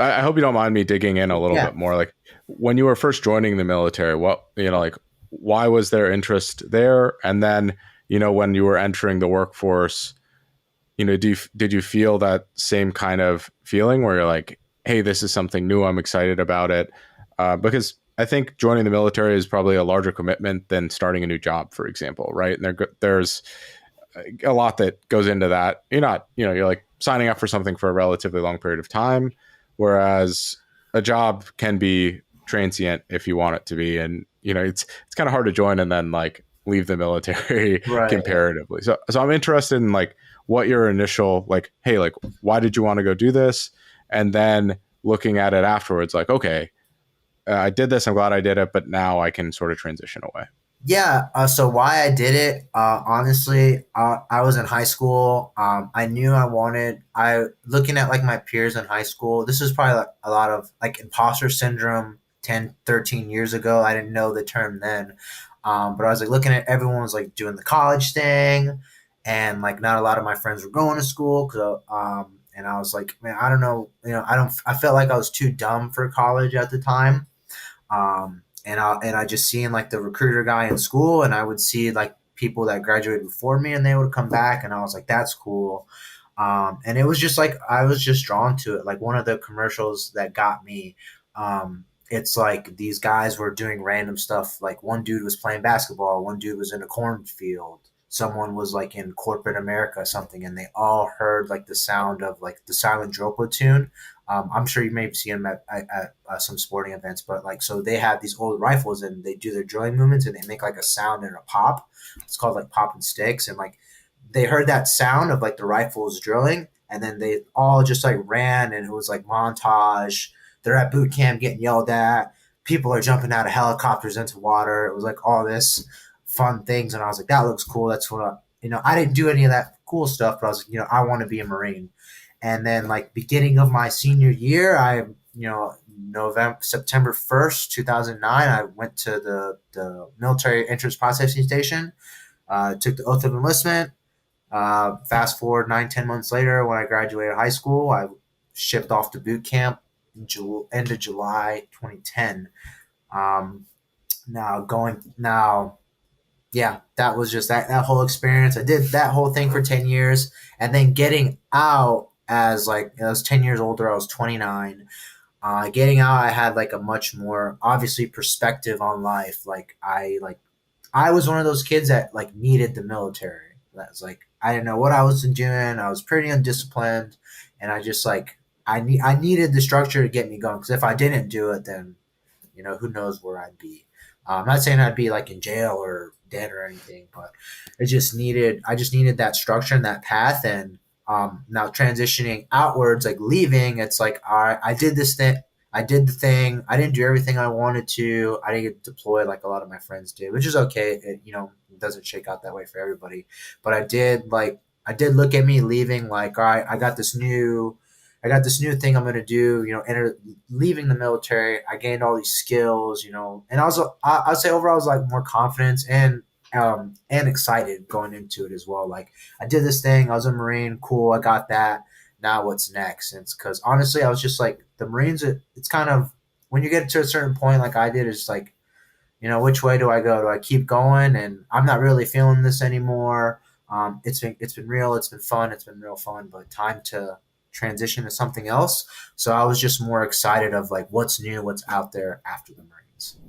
I hope you don't mind me digging in a little Yeah. bit more. Like when you were first joining the military, what, like why was there interest there? And then, when you were entering the workforce, did you feel that same kind of feeling where you're like, hey, this is something new. I'm excited about it. Because I think joining the military is probably a larger commitment than starting a new job, for example, right? And there's a lot that goes into that. You're not, you're like signing up for something for a relatively long period of time, whereas a job can be transient if you want it to be, and it's kind of hard to join and then like leave the military Right. comparatively. So I'm interested in like what your initial like, hey, like why did you want to go do this, and then looking at it afterwards, like okay, I did this. I'm glad I did it, but now I can sort of transition away. Yeah. So why I did it, honestly, I was in high school. I knew I wanted. I looking at like my peers in high school. This is probably like a lot of like imposter syndrome 10, 13 years ago. I didn't know the term then, but I was like looking at everyone was like doing the college thing, and like not a lot of my friends were going to school. And I was like, man, I don't know. I don't. I felt like I was too dumb for college at the time. And I just seen like the recruiter guy in school, and I would see like people that graduated before me, and they would come back, and I was like, that's cool. And it was just like I was just drawn to it. Like one of the commercials that got me. It's like these guys were doing random stuff. Like one dude was playing basketball, one dude was in a cornfield, someone was like in corporate America or something, and they all heard like the sound of like the silent drill platoon. I'm sure you may have seen them at some sporting events, but like, so they have these old rifles and they do their drilling movements and they make like a sound and a pop. It's called like popping sticks. And like, they heard that sound of like the rifles drilling, and then they all just like ran, and it was like montage. They're at boot camp getting yelled at. People are jumping out of helicopters into water. It was like all this fun things. And I was like, that looks cool. That's what I didn't do any of that cool stuff, but I was like, I want to be a Marine. And then like beginning of my senior year, November September 1st, 2009, I went to the military entrance processing station. Took the oath of enlistment. Fast forward 9, 10 months later, when I graduated high school, I shipped off to boot camp end of July 2010. Um, now, yeah, that was just that whole experience. I did that whole thing for 10 years, and then getting out as like I was 10 years older. I was 29. Getting out, I had like a much more obviously perspective on life. I was one of those kids that like needed the military. That's like I didn't know what I was doing. I was pretty undisciplined, and I just like I needed the structure to get me going. Because if I didn't do it, then who knows where I'd be. I'm not saying I'd be like in jail or dead or anything, but I just needed that structure and that path. And now transitioning outwards, like leaving, it's like, all right, I did this thing. I did the thing. I didn't do everything I wanted to. I didn't get deployed like a lot of my friends did, which is okay. It doesn't shake out that way for everybody. But I did look at me leaving like, all right, I got this new thing I'm going to do, leaving the military. I gained all these skills, and also I'd say overall I was like more confidence and excited going into it as well. Like I did this thing, I was a Marine, cool, I got that. Now what's next? And it's because honestly, I was just like the Marines. It's kind of when you get to a certain point, like I did, it's like which way do I go? Do I keep going? And I'm not really feeling this anymore. It's been real. It's been fun. It's been real fun. But time to transition to something else. So I was just more excited of like what's new, what's out there after the Marines.